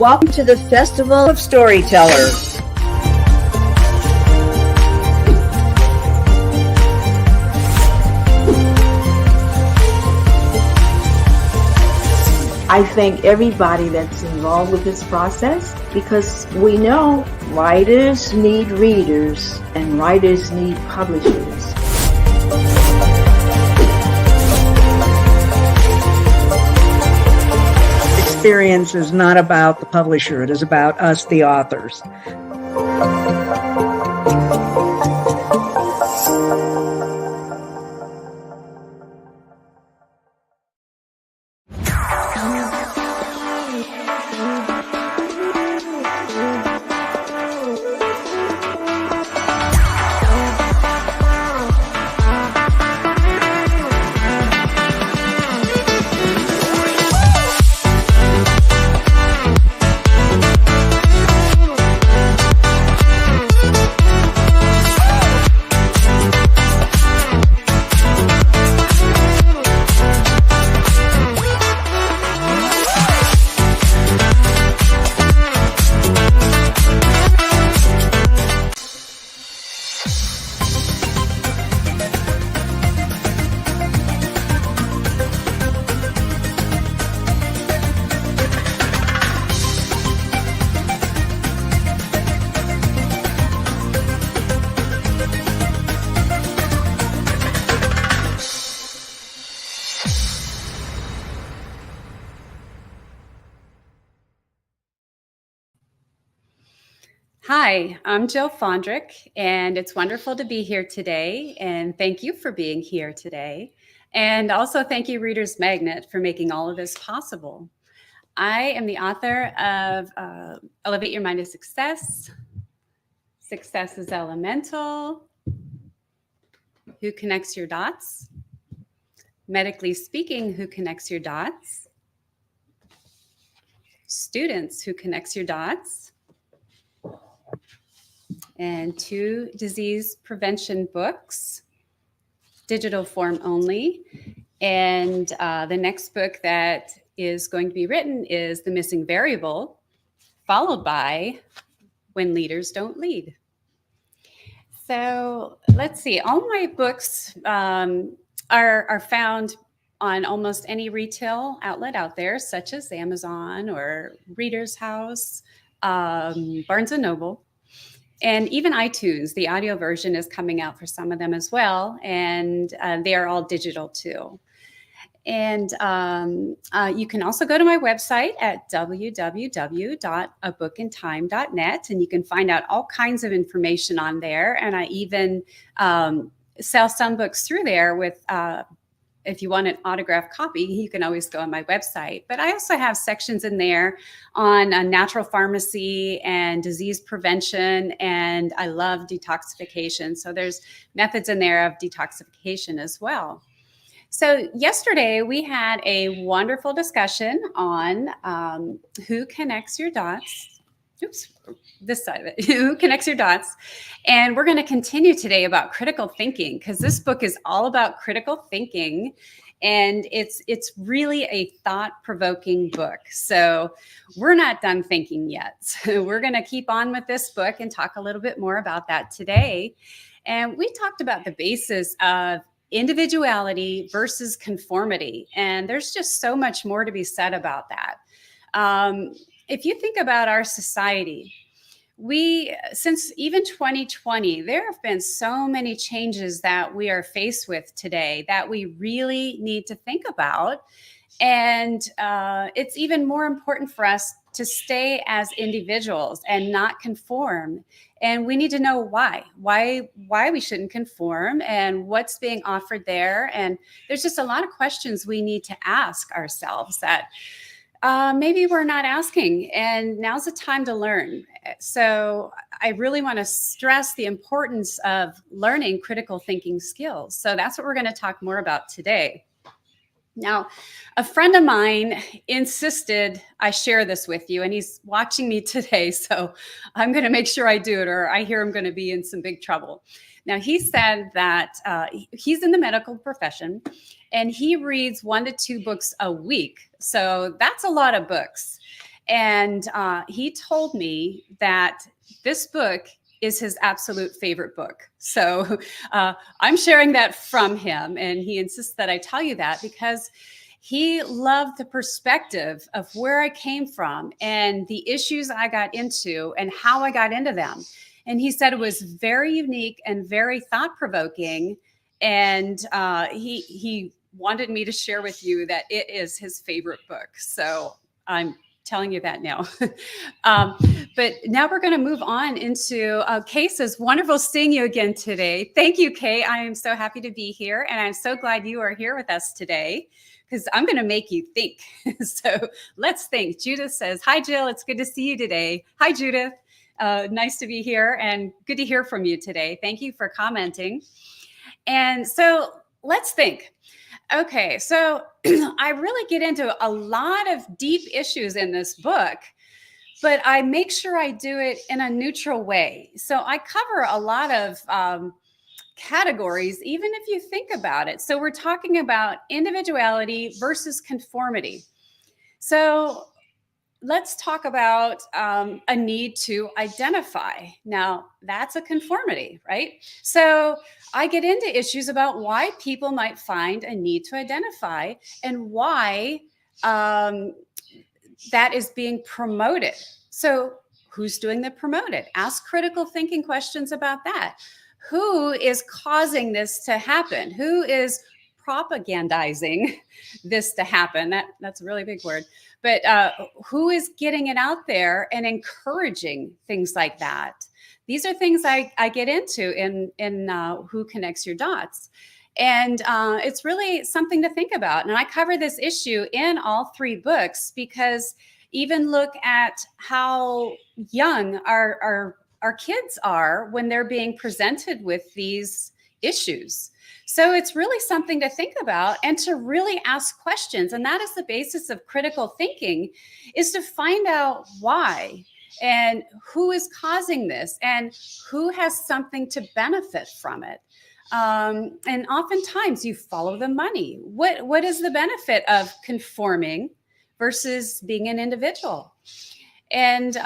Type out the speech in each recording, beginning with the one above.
Welcome to the Festival of Storytellers. I thank everybody that's involved with this process because we know writers need readers and writers need publishers. Experience is not about the publisher, it is about us, the authors. Hi, I'm Jill Fandrich, and it's wonderful to be here today. And thank you for being here today. And also thank you, Reader's Magnet, for making all of this possible. I am the author of Elevate Your Mind to Success, Success is Elemental, Who Connects Your Dots, Medically Speaking, Who Connects Your Dots, Students, Who Connects Your Dots, and 2 disease prevention books, digital form only. And the next book that is going to be written is The Missing Variable, followed by When Leaders Don't Lead. So let's see, all my books are found on almost any retail outlet out there, such as Amazon or Reader's House, Barnes & Noble. And even iTunes, the audio version is coming out for some of them as well. And they are all digital too. And you can also go to my website at www.abookintime.net, and you can find out all kinds of information on there. And I even sell some books through there with if you want an autographed copy, you can always go on my website. But I also have sections in there on natural pharmacy and disease prevention, and I love detoxification. So there's methods in there of detoxification as well. So yesterday we had a wonderful discussion on who connects your dots. Oops, this side of it, who connects your dots. And we're going to continue today about critical thinking, because this book is all about critical thinking. And it's really a thought-provoking book. So we're not done thinking yet. So we're going to keep on with this book and talk a little bit more about that today. And we talked about the basis of individuality versus conformity. And there's just so much more to be said about that. If you think about our society, since even 2020, there have been so many changes that we are faced with today that we really need to think about. And it's even more important for us to stay as individuals and not conform. And we need to know why we shouldn't conform and what's being offered there. And there's just a lot of questions we need to ask ourselves that maybe we're not asking, and now's the time to learn. So I really want to stress the importance of learning critical thinking skills. So that's what we're going to talk more about today. Now, a friend of mine insisted I share this with you, and he's watching me today, so I'm going to make sure I do it, or I hear I'm going to be in some big trouble. Now, he said that he's in the medical profession, and he reads 1 to 2 books a week. So that's a lot of books. And he told me that this book is his absolute favorite book. So I'm sharing that from him. And he insists that I tell you that because he loved the perspective of where I came from and the issues I got into and how I got into them. And he said it was very unique and very thought-provoking. And he wanted me to share with you that it is his favorite book. So I'm telling you that now. But now we're going to move on into Kay says, wonderful seeing you again today. Thank you, Kay. I am so happy to be here. And I'm so glad you are here with us today because I'm going to make you think. So let's think. Judith says, hi, Jill. It's good to see you today. Hi, Judith. Nice to be here and good to hear from you today. Thank you for commenting. And so let's think. Okay, so I really get into a lot of deep issues in this book, but I make sure I do it in a neutral way. So I cover a lot of categories, even if you think about it. So we're talking about individuality versus conformity. So let's talk about a need to identify. Now, that's a conformity, right? So I get into issues about why people might find a need to identify and why that is being promoted. So who's doing the promoted? Ask critical thinking questions about that. Who is causing this to happen? Who is propagandizing this to happen? That's a really big word. But who is getting it out there and encouraging things like that? These are things I get into in Who Connects Your Dots. And it's really something to think about. And I cover this issue in all 3 books because even look at how young our kids are when they're being presented with these issues. So it's really something to think about and to really ask questions. And that is the basis of critical thinking, is to find out why and who is causing this and who has something to benefit from it. And oftentimes you follow the money. What is the benefit of conforming versus being an individual? And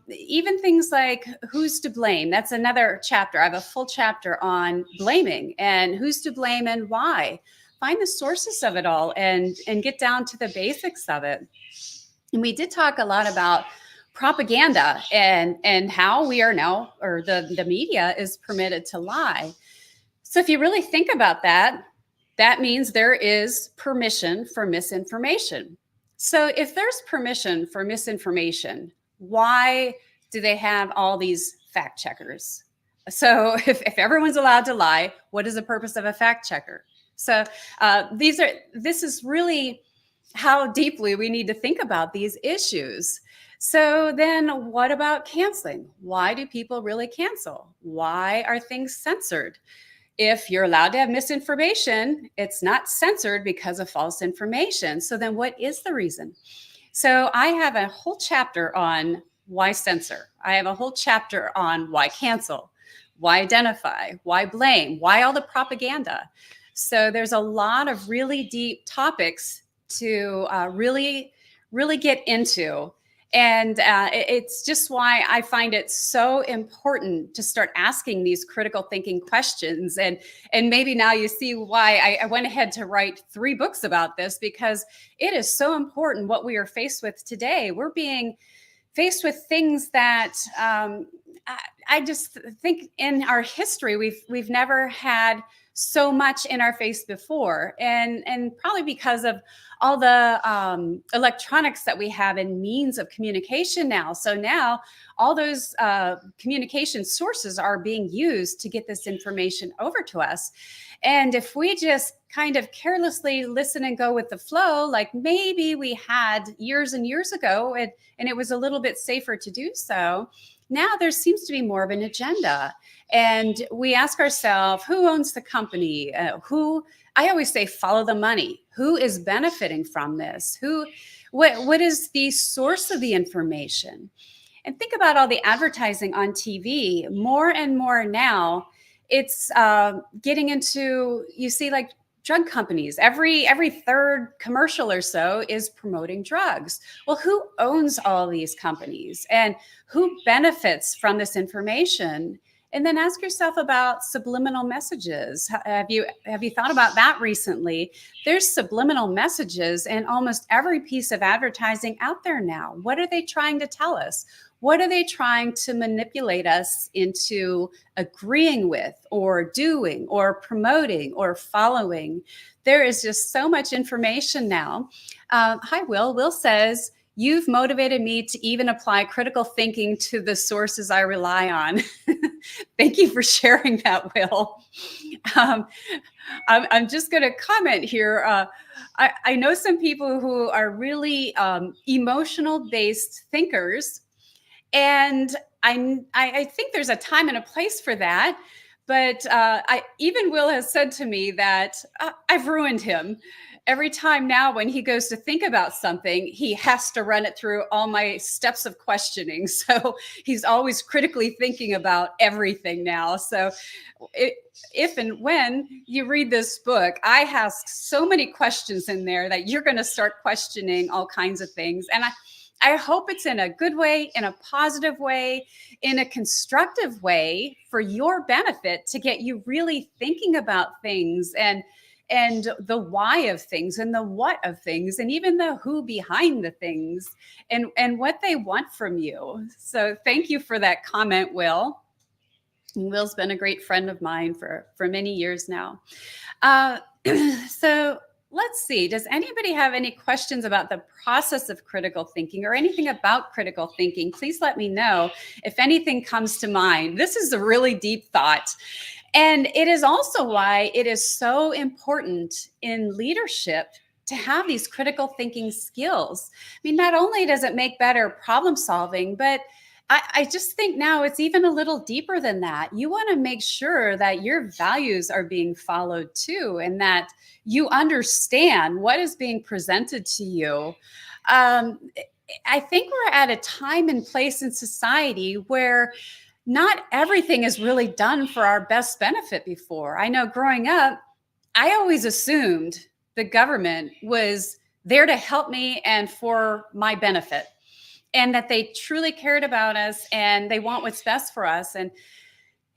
even things like who's to blame. That's another chapter. I have a full chapter on blaming and who's to blame and why. Find the sources of it all and get down to the basics of it. And we did talk a lot about propaganda and how we are now, or the media is permitted to lie. So if you really think about that, that means there is permission for misinformation. So if there's permission for misinformation, why do they have all these fact checkers? So if everyone's allowed to lie, what is the purpose of a fact checker? So this is really how deeply we need to think about these issues. So then what about canceling? Why do people really cancel? Why are things censored? If you're allowed to have misinformation, it's not censored because of false information. So then what is the reason? So I have a whole chapter on why censor. I have a whole chapter on why cancel, why identify, why blame, why all the propaganda. So there's a lot of really deep topics to really get into. And it's just why I find it so important to start asking these critical thinking questions. And maybe now you see why I went ahead to write 3 books about this, because it is so important what we are faced with today. We're being faced with things that I just think in our history, we've never had so much in our face before. And probably because of all the electronics that we have and means of communication now. So now all those communication sources are being used to get this information over to us. And if we just kind of carelessly listen and go with the flow, like maybe we had years and years ago, and it was a little bit safer to do so, now there seems to be more of an agenda. And we ask ourselves, who owns the company? I always say, follow the money. Who is benefiting from this? What is the source of the information? And think about all the advertising on TV. More and more now, it's getting into, you see like drug companies. Every third commercial or so is promoting drugs. Well, who owns all these companies and who benefits from this information? And then ask yourself about subliminal messages. Have you thought about that recently? There's subliminal messages in almost every piece of advertising out there now. What are they trying to tell us? What are they trying to manipulate us into agreeing with or doing or promoting or following? There is just so much information now. Hi, Will. Will says, you've motivated me to even apply critical thinking to the sources I rely on. Thank you for sharing that, Will. I'm just going to comment here. I know some people who are really emotional-based thinkers, and I think there's a time and a place for that. But even Will has said to me that I've ruined him. Every time now when he goes to think about something, he has to run it through all my steps of questioning. So he's always critically thinking about everything now. So if and when you read this book, I ask so many questions in there that you're going to start questioning all kinds of things. And I hope it's in a good way, in a positive way, in a constructive way for your benefit, to get you really thinking about things and the why of things and the what of things and even the who behind the things and what they want from you. So thank you for that comment, Will. Will's been a great friend of mine for many years now. So let's see. Does anybody have any questions about the process of critical thinking or anything about critical thinking? Please let me know if anything comes to mind. This is a really deep thought. And it is also why it is so important in leadership to have these critical thinking skills. I mean, not only does it make better problem solving, but I just think now it's even a little deeper than that. You want to make sure that your values are being followed too, and that you understand what is being presented to you. I think we're at a time and place in society where not everything is really done for our best benefit before. I know growing up, I always assumed the government was there to help me and for my benefit, and that they truly cared about us and they want what's best for us. And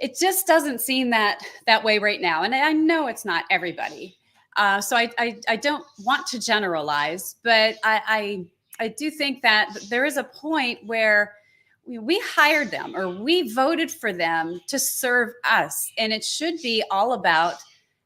it just doesn't seem that way right now. And I know it's not everybody. So I don't want to generalize, but I do think that there is a point where we hired them or we voted for them to serve us. And it should be all about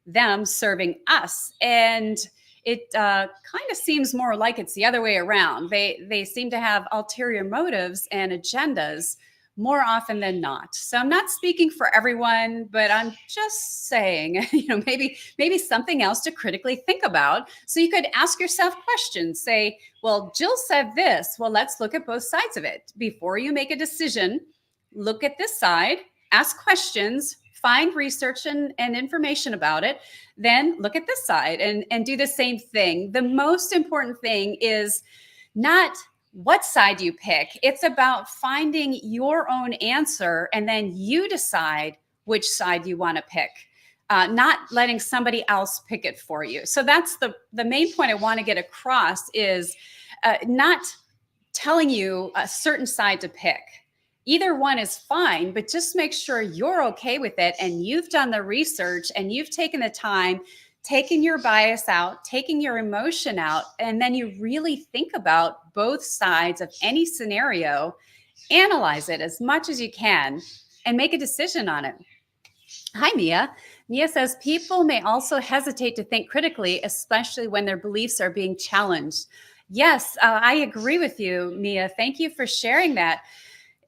them serving us. And it kind of seems more like it's the other way around. They seem to have ulterior motives and agendas more often than not. So I'm not speaking for everyone, but I'm just saying, maybe something else to critically think about. So you could ask yourself questions. Say, well, Jill said this. Well, let's look at both sides of it. Before you make a decision, look at this side, ask questions, find research and information about it, then look at this side and do the same thing. The most important thing is not what side you pick. It's about finding your own answer, and then you decide which side you want to pick, not letting somebody else pick it for you. So that's the main point I want to get across is not telling you a certain side to pick. Either one is fine, but just make sure you're okay with it and you've done the research and you've taken the time, taking your bias out, taking your emotion out, and then you really think about both sides of any scenario, analyze it as much as you can, and make a decision on it. Hi, Mia. Mia says, people may also hesitate to think critically, especially when their beliefs are being challenged. Yes, I agree with you, Mia. Thank you for sharing that.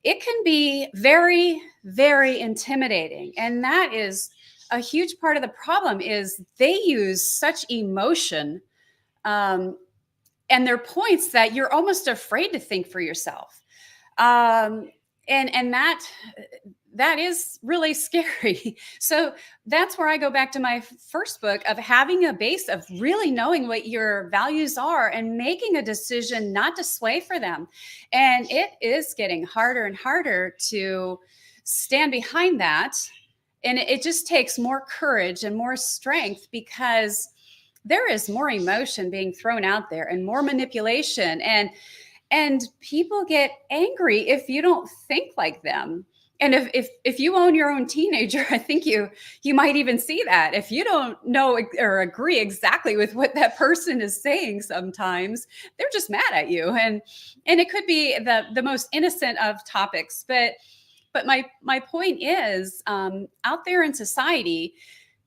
It can be very, very intimidating. And that is a huge part of the problem is they use such emotion and their points that you're almost afraid to think for yourself. And that is really scary. So that's where I go back to my first book of having a base of really knowing what your values are and making a decision not to sway for them. And it is getting harder and harder to stand behind that. And it just takes more courage and more strength because there is more emotion being thrown out there and more manipulation, and people get angry if you don't think like them. And if you own your own teenager, I think you might even see that. If you don't know or agree exactly with what that person is saying, sometimes they're just mad at you. And it could be the most innocent of topics. But my point is, out there in society,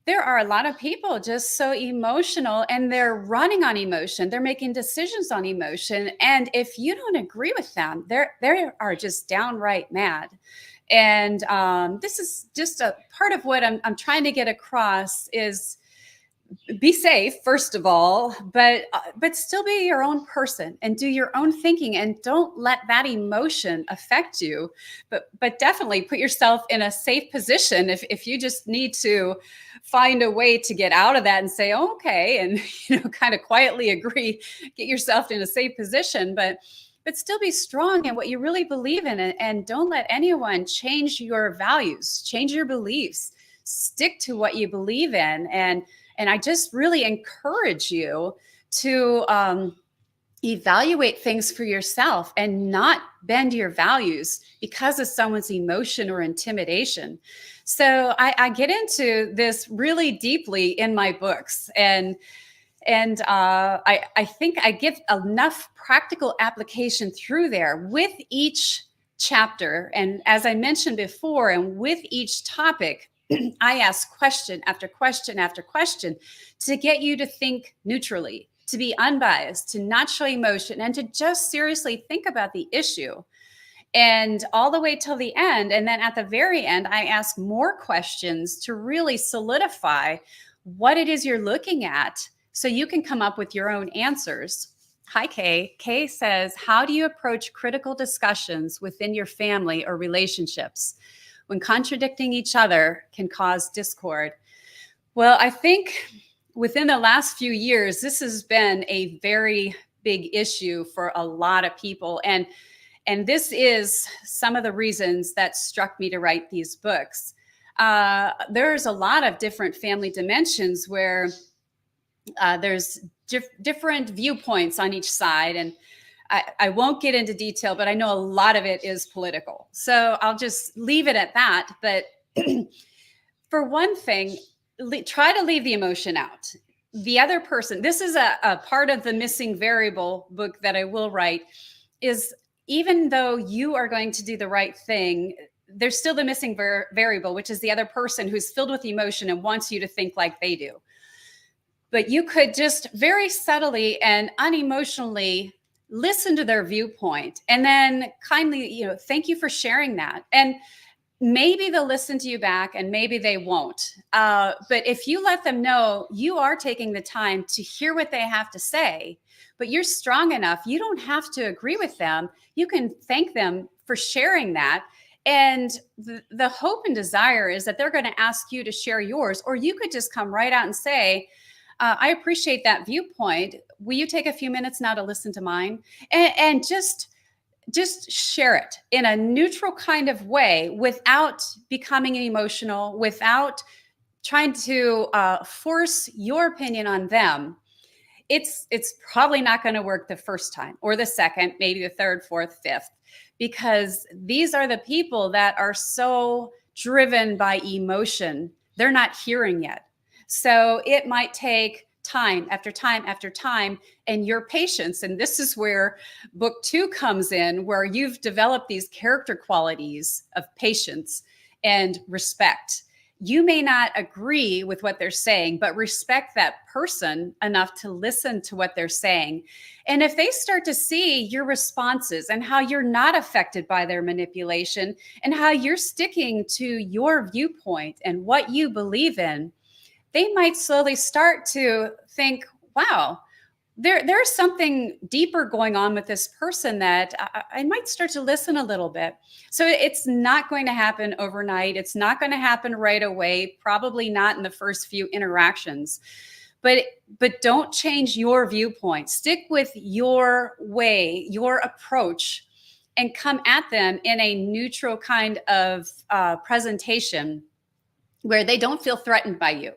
there are a lot of people just so emotional, and they're running on emotion. They're making decisions on emotion. And if you don't agree with them, they are just downright mad. And this is just a part of what I'm trying to get across is be safe, first of all, but still be your own person and do your own thinking, and don't let that emotion affect you. But definitely put yourself in a safe position if you just need to find a way to get out of that and say, oh, okay, and kind of quietly agree, get yourself in a safe position, but still be strong in what you really believe in, and don't let anyone change your values, change your beliefs. Stick to what you believe in, and I just really encourage you to evaluate things for yourself and not bend your values because of someone's emotion or intimidation. So I get into this really deeply in my books, and I think I give enough practical application through there with each chapter. And as I mentioned before, and with each topic, I ask question after question after question to get you to think neutrally, to be unbiased, to not show emotion, and to just seriously think about the issue. And all the way till the end. And then at the very end, I ask more questions to really solidify what it is you're looking at, so you can come up with your own answers. Hi, Kay. Kay says, how do you approach critical discussions within your family or relationships when contradicting each other can cause discord? Well, I think within the last few years, this has been a very big issue for a lot of people. And this is some of the reasons that struck me to write these books. There's a lot of different family dimensions where there's different viewpoints on each side. And I won't get into detail, but I know a lot of it is political. So I'll just leave it at that. But for one thing, try to leave the emotion out. The other person, this is a part of the missing variable book that I will write, is even though you are going to do the right thing, there's still the missing variable, which is the other person who's filled with emotion and wants you to think like they do. But you could just very subtly and unemotionally listen to their viewpoint, and then kindly, thank you for sharing that. And maybe they'll listen to you back, and maybe they won't. But if you let them know you are taking the time to hear what they have to say, but you're strong enough, you don't have to agree with them. You can thank them for sharing that. And the hope and desire is that they're going to ask you to share yours, or you could just come right out and say, I appreciate that viewpoint. Will you take a few minutes now to listen to mine? And just share it in a neutral kind of way, without becoming emotional, without trying to force your opinion on them. It's probably not going to work the first time, or the second, maybe the third, fourth, fifth, because these are the people that are so driven by emotion. They're not hearing yet. So it might take time after time after time, and your patience. And this is where book 2 comes in, where you've developed these character qualities of patience and respect. You may not agree with what they're saying, but respect that person enough to listen to what they're saying. And if they start to see your responses and how you're not affected by their manipulation, and how you're sticking to your viewpoint and what you believe in, they might slowly start to think, wow, there's something deeper going on with this person, that I might start to listen a little bit. So it's not going to happen overnight. It's not going to happen right away, probably not in the first few interactions. But don't change your viewpoint. Stick with your way, your approach, and come at them in a neutral kind of presentation where they don't feel threatened by you.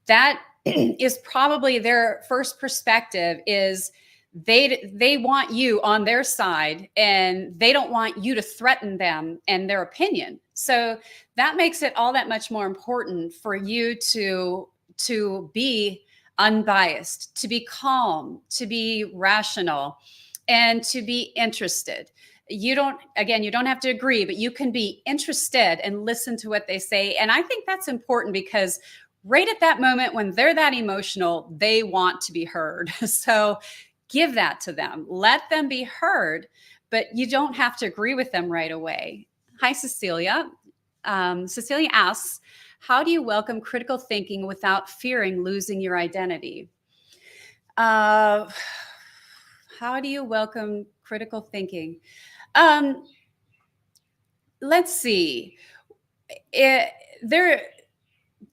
That is probably their first perspective is they want you on their side, and they don't want you to threaten them and their opinion. So that makes it all that much more important for you to be unbiased, to be calm, to be rational, and to be interested. You don't have to agree, but you can be interested and listen to what they say. And I think that's important because right at that moment when they're that emotional, they want to be heard. So give that to them. Let them be heard, but you don't have to agree with them right away. Hi, Cecilia. Cecilia asks, how do you welcome critical thinking without fearing losing your identity? How do you welcome critical thinking? Let's see.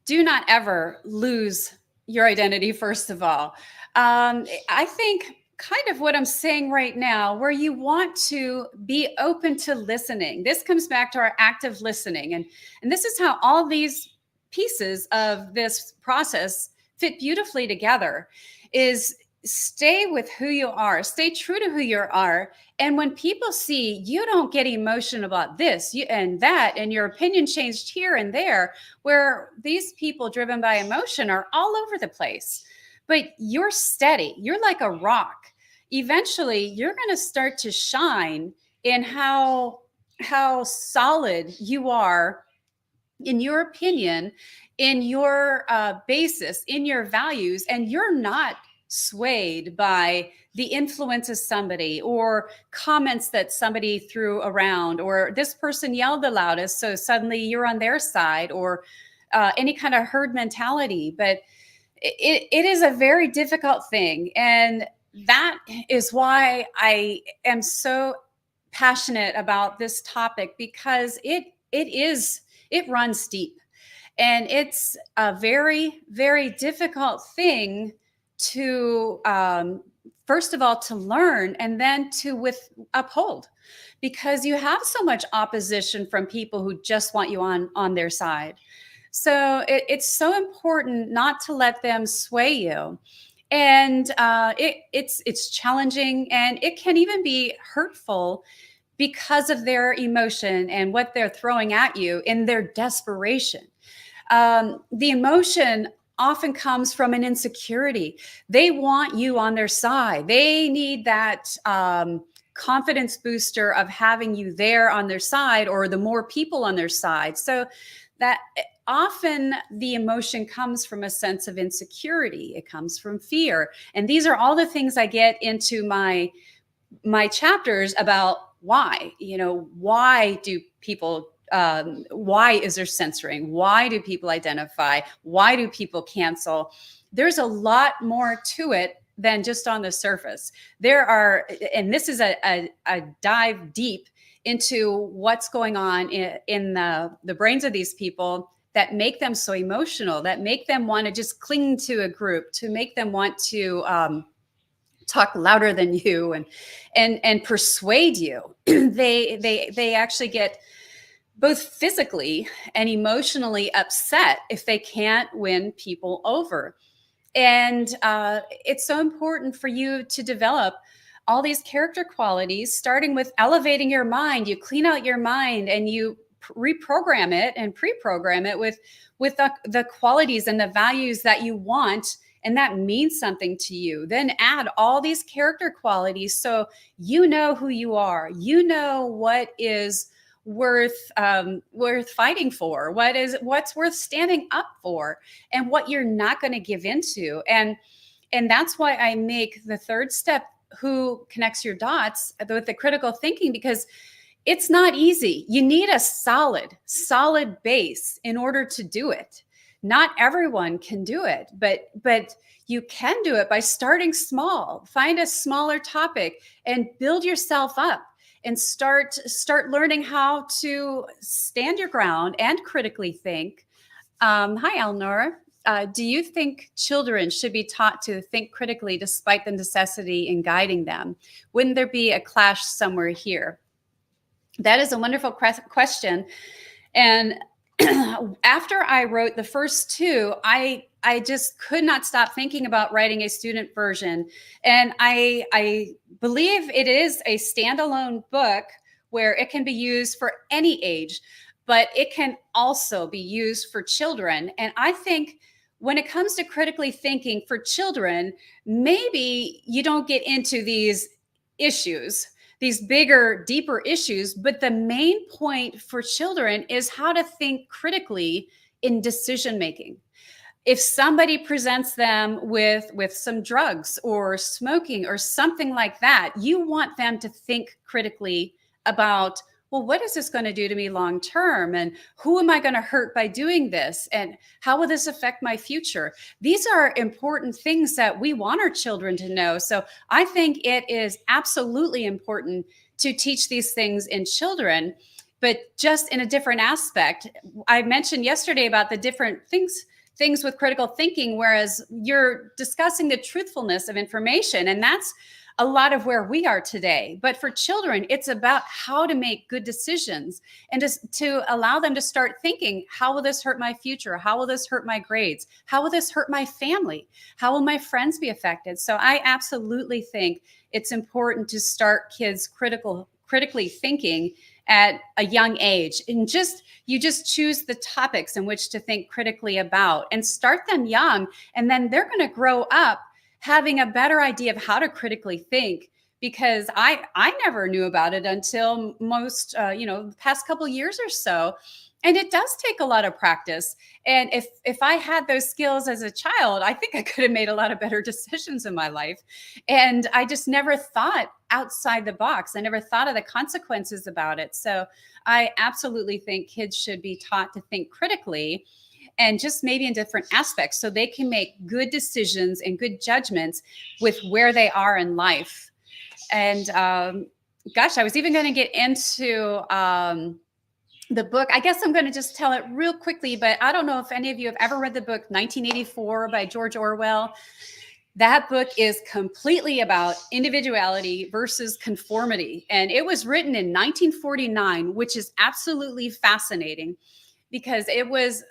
Do not ever lose your identity, first of all. I think kind of what I'm saying right now, where you want to be open to listening. This comes back to our active listening. And this is how all these pieces of this process fit beautifully together, is stay with who you are, stay true to who you are. And when people see you don't get emotional about this and that, and your opinion changed here and there, where these people driven by emotion are all over the place, but you're steady, you're like a rock. Eventually, you're going to start to shine in how solid you are in your opinion, in your basis, in your values, and you're not swayed by the influence of somebody or comments that somebody threw around, or this person yelled the loudest, so suddenly you're on their side, or any kind of herd mentality. But it is a very difficult thing. And that is why I am so passionate about this topic, because it runs deep. And it's a very, very difficult thing to, first of all, to learn, and then to uphold, because you have so much opposition from people who just want you on their side. So it's so important not to let them sway you. And it's challenging, and it can even be hurtful because of their emotion and what they're throwing at you in their desperation. The emotion often comes from an insecurity. They want you on their side. They need that confidence booster of having you there on their side, or the more people on their side. So that often the emotion comes from a sense of insecurity. It comes from fear. And these are all the things I get into my chapters about why, why do people, why is there censoring? Why do people identify? Why do people cancel? There's a lot more to it than just on the surface. And this is a dive deep into what's going on in the brains of these people that make them so emotional, that make them want to just cling to a group, to make them want to talk louder than you and persuade you. They actually get both physically and emotionally upset if they can't win people over. And it's so important for you to develop all these character qualities, starting with elevating your mind. You clean out your mind and you reprogram it and pre-program it with the qualities and the values that you want and that means something to you. Then add all these character qualities so you know who you are. You know what is worth fighting for, what's worth standing up for, and what you're not going to give into. And that's why I make the third step, who connects your dots, with the critical thinking, because it's not easy. You need a solid base in order to do it. Not everyone can do it, but you can do it by starting small. Find a smaller topic and build yourself up, and start learning how to stand your ground and critically think. Hi, Elnora. Do you think children should be taught to think critically despite the necessity in guiding them? Wouldn't there be a clash somewhere here? That is a wonderful question. And after I wrote the first two, I just could not stop thinking about writing a student version. And I believe it is a standalone book where it can be used for any age, but it can also be used for children. And I think when it comes to critically thinking for children, maybe you don't get into these issues, these bigger, deeper issues. But the main point for children is how to think critically in decision making. If somebody presents them with some drugs or smoking or something like that, you want them to think critically about, well, what is this going to do to me long term? And who am I going to hurt by doing this? And how will this affect my future? These are important things that we want our children to know. So I think it is absolutely important to teach these things in children, but just in a different aspect. I mentioned yesterday about the different things with critical thinking, whereas you're discussing the truthfulness of information. And that's a lot of where we are today. But for children, it's about how to make good decisions and just to allow them to start thinking, how will this hurt my future? How will this hurt my grades? How will this hurt my family? How will my friends be affected? So I absolutely think it's important to start kids critically thinking at a young age, and you just choose the topics in which to think critically about and start them young, and then they're going to grow up having a better idea of how to critically think, because I never knew about it until most the past couple years or so. And it does take a lot of practice. And if I had those skills as a child, I think I could have made a lot of better decisions in my life. And I just never thought outside the box. I never thought of the consequences about it. So I absolutely think kids should be taught to think critically, and just maybe in different aspects, so they can make good decisions and good judgments with where they are in life. And gosh, I was even going to get into the book. I guess I'm going to just tell it real quickly, but I don't know if any of you have ever read the book 1984 by George Orwell. That book is completely about individuality versus conformity. And it was written in 1949, which is absolutely fascinating, because it was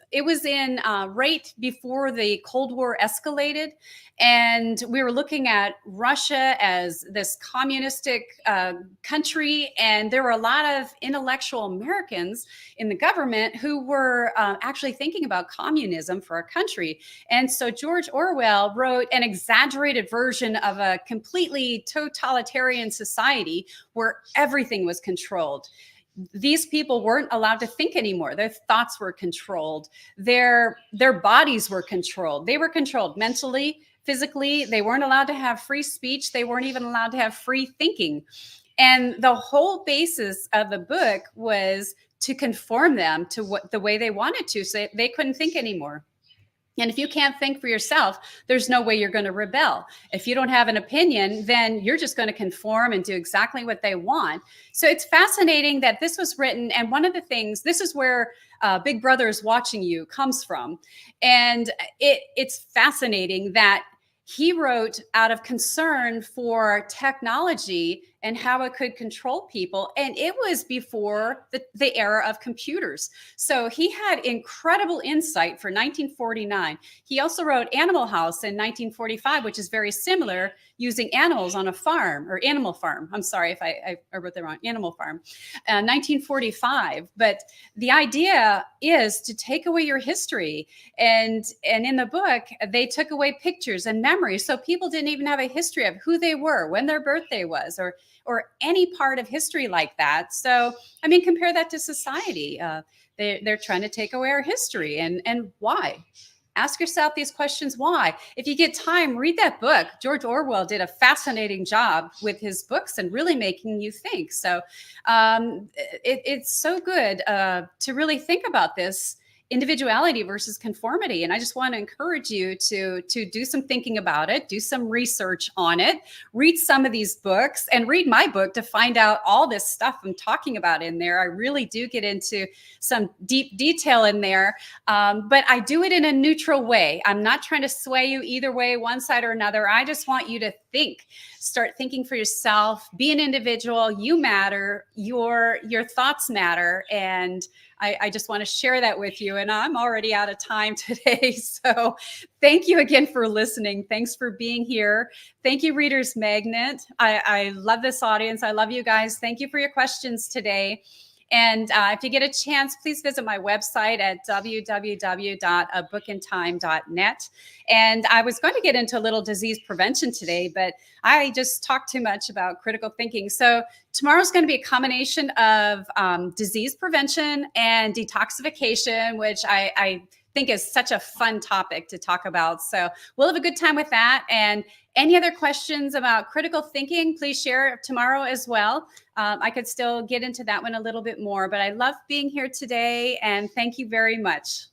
in right before the Cold War escalated. And we were looking at Russia as this communistic country. And there were a lot of intellectual Americans in the government who were actually thinking about communism for our country. And so George Orwell wrote an exaggerated version of a completely totalitarian society where everything was controlled. These people weren't allowed to think anymore. Their thoughts were controlled. Their bodies were controlled. They were controlled mentally, physically. They weren't allowed to have free speech. They weren't even allowed to have free thinking. And the whole basis of the book was to conform them to the way they wanted to, so they couldn't think anymore. And if you can't think for yourself, there's no way you're going to rebel. If you don't have an opinion, then you're just going to conform and do exactly what they want. So it's fascinating that this was written. And one of the things, this is where Big Brother is watching you comes from. And it's fascinating that he wrote out of concern for technology and how it could control people. And it was before the era of computers. So he had incredible insight for 1949. He also wrote Animal House in 1945, which is very similar, using animals on a farm, or Animal Farm. I'm sorry if I wrote that wrong, Animal Farm, 1945. But the idea is to take away your history. And in the book, they took away pictures and memories. So people didn't even have a history of who they were, when their birthday was, or any part of history like that. So, I mean, compare that to society. They're trying to take away our history. And why? Ask yourself these questions. Why? If you get time, read that book. George Orwell did a fascinating job with his books and really making you think. So it's so good to really think about this individuality versus conformity. And I just want to encourage you to do some thinking about it, do some research on it, read some of these books, and read my book to find out all this stuff I'm talking about in there. I really do get into some deep detail in there, but I do it in a neutral way. I'm not trying to sway you either way, one side or another. I just want you to think. Start thinking for yourself. Be an individual. You matter. Your thoughts matter. And I just want to share that with you. And I'm already out of time today. So thank you again for listening. Thanks for being here. Thank you, Reader's Magnet. I love this audience. I love you guys. Thank you for your questions today. And if you get a chance, please visit my website at www.abookintime.net. And I was going to get into a little disease prevention today, but I just talked too much about critical thinking. So tomorrow's going to be a combination of disease prevention and detoxification, which I think is such a fun topic to talk about. So we'll have a good time with that. And any other questions about critical thinking, please share tomorrow as well. I could still get into that one a little bit more, but I love being here today, and thank you very much.